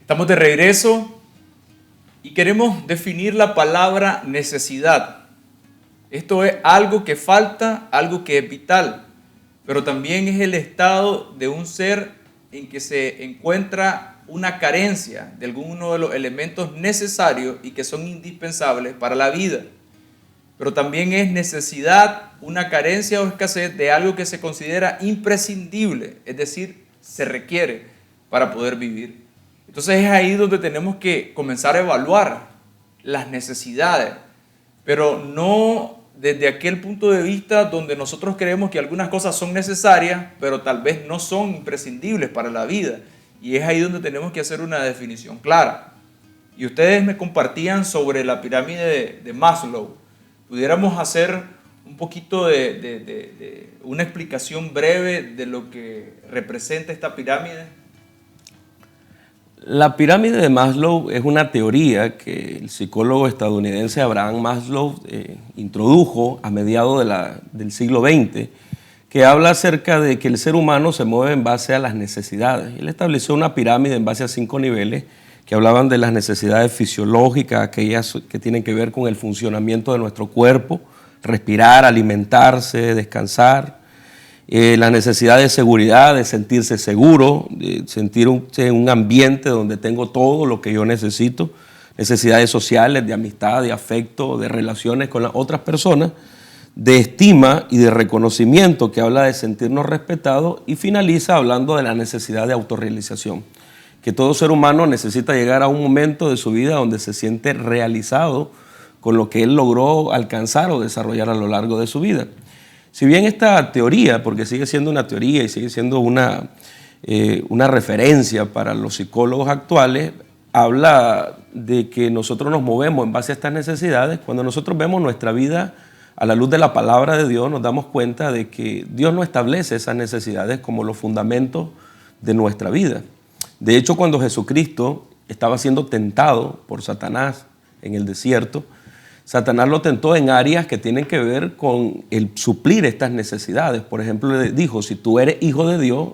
Estamos de regreso y queremos definir la palabra necesidad. Esto es algo que falta, algo que es vital, pero también es el estado de un ser en que se encuentra una carencia de alguno de los elementos necesarios y que son indispensables para la vida. Pero también es necesidad, una carencia o escasez de algo que se considera imprescindible, es decir, se requiere para poder vivir. Entonces es ahí donde tenemos que comenzar a evaluar las necesidades, pero no desde aquel punto de vista donde nosotros creemos que algunas cosas son necesarias, pero tal vez no son imprescindibles para la vida. Y es ahí donde tenemos que hacer una definición clara. Y ustedes me compartían sobre la pirámide de Maslow. Pudiéramos hacer un poquito de una explicación breve de lo que representa esta pirámide. La pirámide de Maslow es una teoría que el psicólogo estadounidense Abraham Maslow introdujo a mediados del siglo XX, que habla acerca de que el ser humano se mueve en base a las necesidades. Él estableció una pirámide en base a 5 niveles que hablaban de las necesidades fisiológicas, aquellas que tienen que ver con el funcionamiento de nuestro cuerpo, respirar, alimentarse, descansar. La necesidad de seguridad, de sentirse seguro, de sentirse en un ambiente donde tengo todo lo que yo necesito, necesidades sociales, de amistad, de afecto, de relaciones con las otras personas, de estima y de reconocimiento, que habla de sentirnos respetados, y finaliza hablando de la necesidad de autorrealización, que todo ser humano necesita llegar a un momento de su vida donde se siente realizado con lo que él logró alcanzar o desarrollar a lo largo de su vida. Si bien esta teoría, porque sigue siendo una teoría y sigue siendo una referencia para los psicólogos actuales, habla de que nosotros nos movemos en base a estas necesidades. Cuando nosotros vemos nuestra vida a la luz de la palabra de Dios, nos damos cuenta de que Dios no establece esas necesidades como los fundamentos de nuestra vida. De hecho, cuando Jesucristo estaba siendo tentado por Satanás en el desierto, Satanás lo tentó en áreas que tienen que ver con el suplir estas necesidades. Por ejemplo, le dijo, si tú eres hijo de Dios,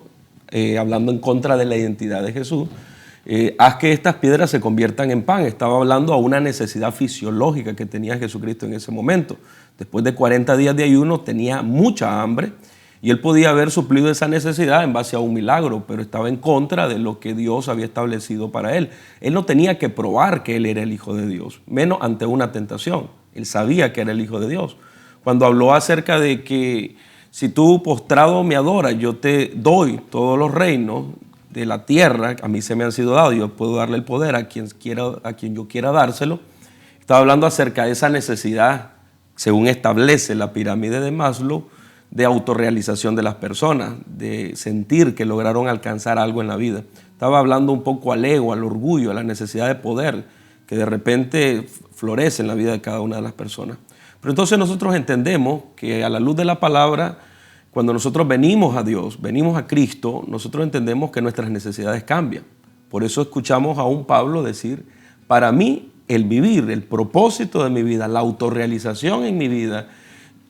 hablando en contra de la identidad de Jesús, haz que estas piedras se conviertan en pan. Estaba hablando a una necesidad fisiológica que tenía Jesucristo en ese momento. Después de 40 días de ayuno tenía mucha hambre y él podía haber suplido esa necesidad en base a un milagro, pero estaba en contra de lo que Dios había establecido para él. Él no tenía que probar que él era el Hijo de Dios, menos ante una tentación. Él sabía que era el Hijo de Dios. Cuando habló acerca de que si tú postrado me adoras, yo te doy todos los reinos de la tierra, a mí se me han sido dados, yo puedo darle el poder a quien yo quiera dárselo. Estaba hablando acerca de esa necesidad, según establece la pirámide de Maslow, de autorrealización de las personas, de sentir que lograron alcanzar algo en la vida. Estaba hablando un poco al ego, al orgullo, a la necesidad de poder, que de repente florece en la vida de cada una de las personas. Pero entonces nosotros entendemos que a la luz de la palabra, cuando nosotros venimos a Dios, venimos a Cristo, nosotros entendemos que nuestras necesidades cambian. Por eso escuchamos a un Pablo decir, para mí el vivir, el propósito de mi vida, la autorrealización en mi vida,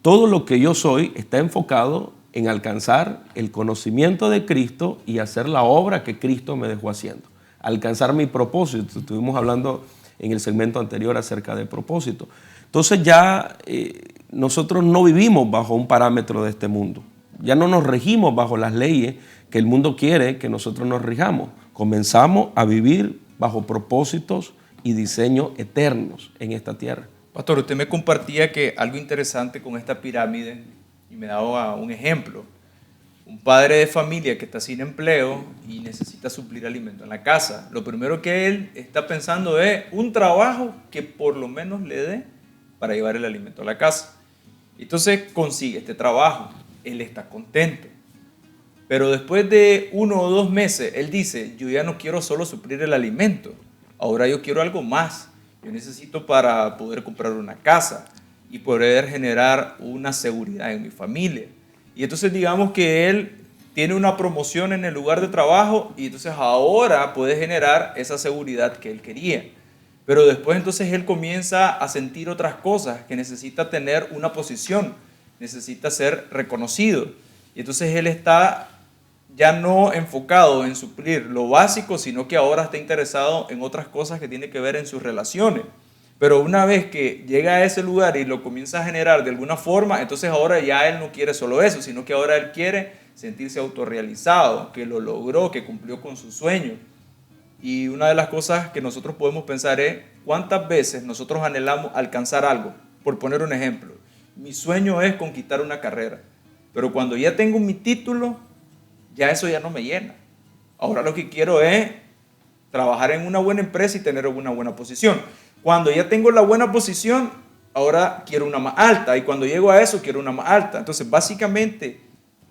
todo lo que yo soy está enfocado en alcanzar el conocimiento de Cristo y hacer la obra que Cristo me dejó haciendo. Alcanzar mi propósito. Estuvimos hablando en el segmento anterior acerca de propósito. Entonces ya nosotros no vivimos bajo un parámetro de este mundo. Ya no nos regimos bajo las leyes que el mundo quiere que nosotros nos rijamos. Comenzamos a vivir bajo propósitos y diseños eternos en esta tierra. Pastor, usted me compartía que algo interesante con esta pirámide, y me daba un ejemplo. Un padre de familia que está sin empleo y necesita suplir alimento en la casa. Lo primero que él está pensando es un trabajo que por lo menos le dé para llevar el alimento a la casa. Entonces consigue este trabajo, él está contento. Pero después de 1 o 2 meses, él dice, yo ya no quiero solo suplir el alimento, ahora yo quiero algo más. Yo necesito para poder comprar una casa y poder generar una seguridad en mi familia. Y entonces digamos que él tiene una promoción en el lugar de trabajo y entonces ahora puede generar esa seguridad que él quería. Pero después entonces él comienza a sentir otras cosas, que necesita tener una posición, necesita ser reconocido. Y entonces él está ya no enfocado en suplir lo básico, sino que ahora está interesado en otras cosas que tienen que ver en sus relaciones. Pero una vez que llega a ese lugar y lo comienza a generar de alguna forma, entonces ahora ya él no quiere solo eso, sino que ahora él quiere sentirse autorrealizado, que lo logró, que cumplió con su sueño. Y una de las cosas que nosotros podemos pensar es cuántas veces nosotros anhelamos alcanzar algo. Por poner un ejemplo, mi sueño es conquistar una carrera, pero cuando ya tengo mi título, ya eso ya no me llena. Ahora lo que quiero es trabajar en una buena empresa y tener una buena posición. Cuando ya tengo la buena posición, ahora quiero una más alta, y cuando llego a eso, quiero una más alta. Entonces, básicamente,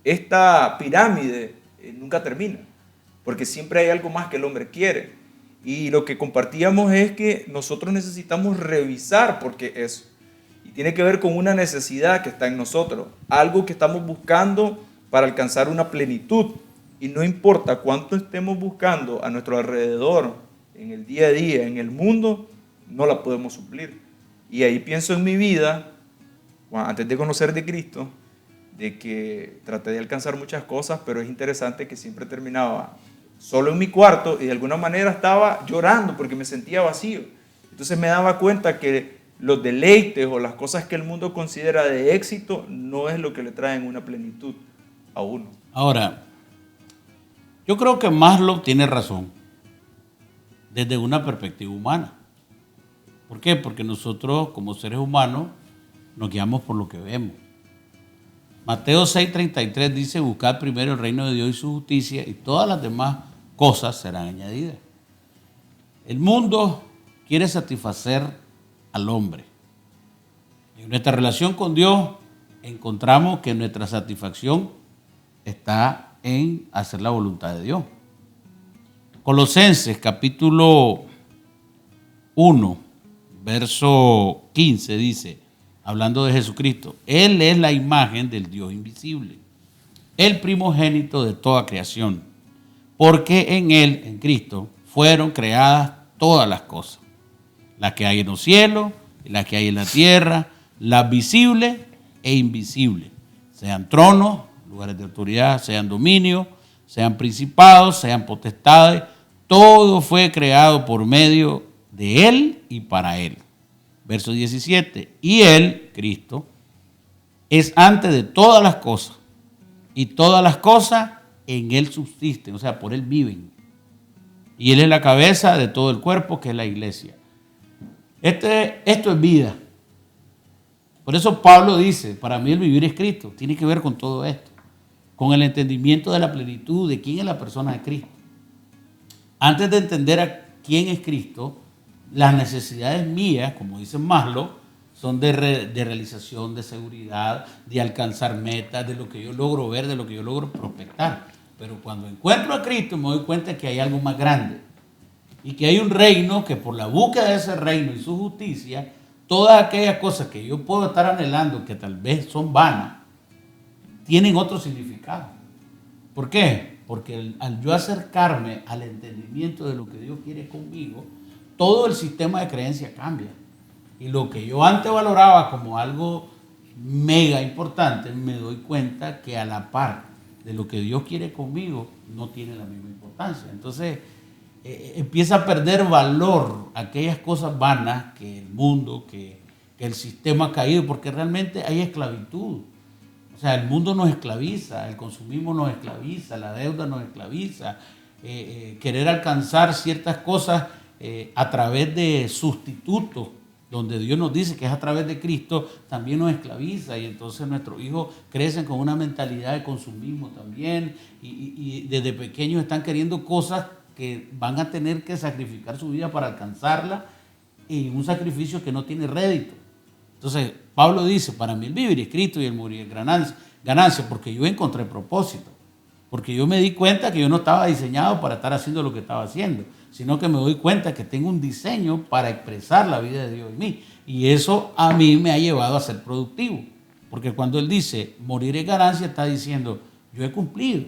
esta pirámide nunca termina, porque siempre hay algo más que el hombre quiere. Y lo que compartíamos es que nosotros necesitamos revisar por qué eso. Y tiene que ver con una necesidad que está en nosotros, algo que estamos buscando para alcanzar una plenitud. Y no importa cuánto estemos buscando a nuestro alrededor, en el día a día, en el mundo, no la podemos suplir. Y ahí pienso en mi vida, antes de conocer de Cristo, de que traté de alcanzar muchas cosas, pero es interesante que siempre terminaba solo en mi cuarto y de alguna manera estaba llorando porque me sentía vacío. Entonces me daba cuenta que los deleites o las cosas que el mundo considera de éxito no es lo que le traen una plenitud a uno. Ahora, yo creo que Maslow tiene razón desde una perspectiva humana. ¿Por qué? Porque nosotros como seres humanos nos guiamos por lo que vemos. Mateo 6:33 dice: buscad primero el reino de Dios y su justicia, y todas las demás cosas serán añadidas. El mundo quiere satisfacer al hombre. En nuestra relación con Dios encontramos que nuestra satisfacción está en hacer la voluntad de Dios. Colosenses capítulo 1, verso 15 dice, hablando de Jesucristo: Él es la imagen del Dios invisible, el primogénito de toda creación, porque en Él, en Cristo, fueron creadas todas las cosas, las que hay en los cielos y las que hay en la tierra, las visibles e invisibles, sean tronos, lugares de autoridad, sean dominios, sean principados, sean potestades, todo fue creado por medio de Él y para Él. Verso 17, y Él, Cristo, es antes de todas las cosas, y todas las cosas en Él subsisten, o sea, por Él viven. Y Él es la cabeza de todo el cuerpo, que es la iglesia. Esto es vida. Por eso Pablo dice, para mí el vivir es Cristo. Tiene que ver con todo esto, con el entendimiento de la plenitud de quién es la persona de Cristo. Antes de entender a quién es Cristo, las necesidades mías, como dice Maslow, son de realización, de seguridad, de alcanzar metas, de lo que yo logro ver, de lo que yo logro prospectar. Pero cuando encuentro a Cristo me doy cuenta que hay algo más grande y que hay un reino que por la búsqueda de ese reino y su justicia, todas aquellas cosas que yo puedo estar anhelando, que tal vez son vanas, tienen otro significado. ¿Por qué? Porque al yo acercarme al entendimiento de lo que Dios quiere conmigo, todo el sistema de creencia cambia. Y lo que yo antes valoraba como algo mega importante, me doy cuenta que a la par de lo que Dios quiere conmigo, no tiene la misma importancia. Entonces, empieza a perder valor aquellas cosas vanas que el mundo, que el sistema ha caído, porque realmente hay esclavitud. O sea, el mundo nos esclaviza, el consumismo nos esclaviza, la deuda nos esclaviza, querer alcanzar ciertas cosas a través de sustitutos, donde Dios nos dice que es a través de Cristo, también nos esclaviza, y entonces nuestros hijos crecen con una mentalidad de consumismo también, y desde pequeños están queriendo cosas que van a tener que sacrificar su vida para alcanzarla, y un sacrificio que no tiene rédito. Entonces Pablo dice, para mí el vivir es Cristo y el morir es ganancia, porque yo encontré propósito, porque yo me di cuenta que yo no estaba diseñado para estar haciendo lo que estaba haciendo, sino que me doy cuenta que tengo un diseño para expresar la vida de Dios en mí. Y eso a mí me ha llevado a ser productivo. Porque cuando él dice, morir es ganancia, está diciendo, yo he cumplido.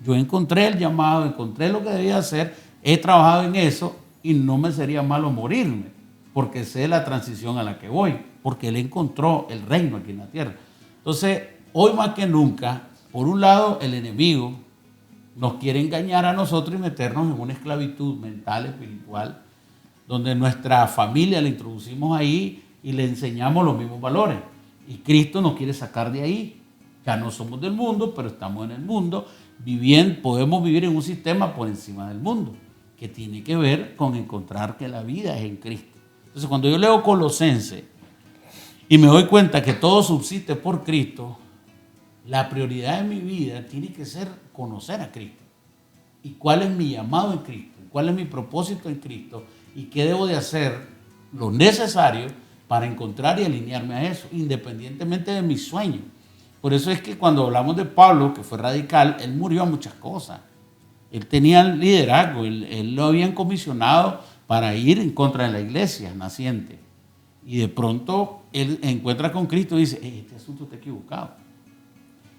Yo encontré el llamado, encontré lo que debía hacer, he trabajado en eso y no me sería malo morirme, porque sé la transición a la que voy, porque él encontró el reino aquí en la tierra. Entonces, hoy más que nunca, por un lado, el enemigo nos quiere engañar a nosotros y meternos en una esclavitud mental, espiritual, donde nuestra familia la introducimos ahí y le enseñamos los mismos valores. Y Cristo nos quiere sacar de ahí. Ya no somos del mundo, pero estamos en el mundo. Podemos vivir en un sistema por encima del mundo, que tiene que ver con encontrar que la vida es en Cristo. Entonces, cuando yo leo Colosenses y me doy cuenta que todo subsiste por Cristo, la prioridad de mi vida tiene que ser conocer a Cristo. ¿Y cuál es mi llamado en Cristo? ¿Cuál es mi propósito en Cristo? ¿Y qué debo de hacer lo necesario para encontrar y alinearme a eso, independientemente de mis sueños? Por eso es que cuando hablamos de Pablo, que fue radical, él murió a muchas cosas. Él tenía liderazgo, él lo habían comisionado para ir en contra de la iglesia naciente. Y de pronto él encuentra con Cristo y dice, este asunto está equivocado.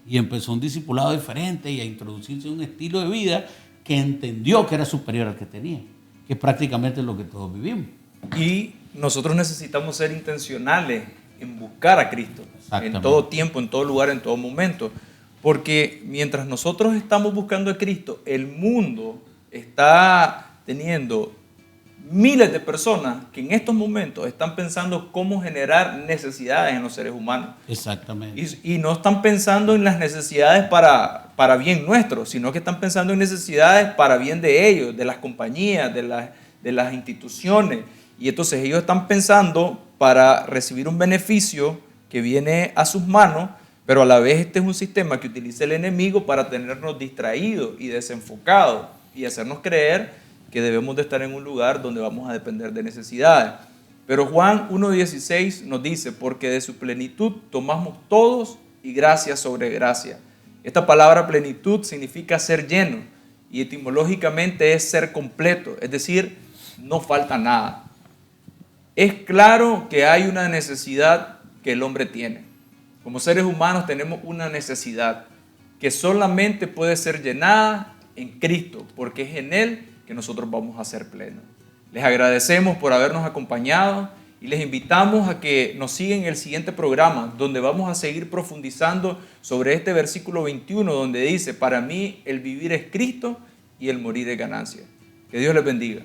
Y empezó un discipulado diferente y a introducirse en un estilo de vida que entendió que era superior al que tenía, que es prácticamente lo que todos vivimos. Y nosotros necesitamos ser intencionales en buscar a Cristo en todo tiempo, en todo lugar, en todo momento. Porque mientras nosotros estamos buscando a Cristo, el mundo está teniendo miles de personas que en estos momentos están pensando cómo generar necesidades en los seres humanos. Exactamente. Y no están pensando en las necesidades para bien nuestro, sino que están pensando en necesidades para bien de ellos, de las compañías, de las instituciones. Y entonces ellos están pensando para recibir un beneficio que viene a sus manos, pero a la vez este es un sistema que utiliza el enemigo para tenernos distraídos y desenfocados y hacernos creer que debemos de estar en un lugar donde vamos a depender de necesidades. Pero Juan 1:16 nos dice, porque de su plenitud tomamos todos y gracia sobre gracia. Esta palabra plenitud significa ser lleno y etimológicamente es ser completo, es decir, no falta nada. Es claro que hay una necesidad que el hombre tiene. Como seres humanos tenemos una necesidad que solamente puede ser llenada en Cristo, porque es en Él que nosotros vamos a ser plenos. Les agradecemos por habernos acompañado y les invitamos a que nos sigan en el siguiente programa, donde vamos a seguir profundizando sobre este versículo 21, donde dice, para mí el vivir es Cristo y el morir es ganancia. Que Dios les bendiga.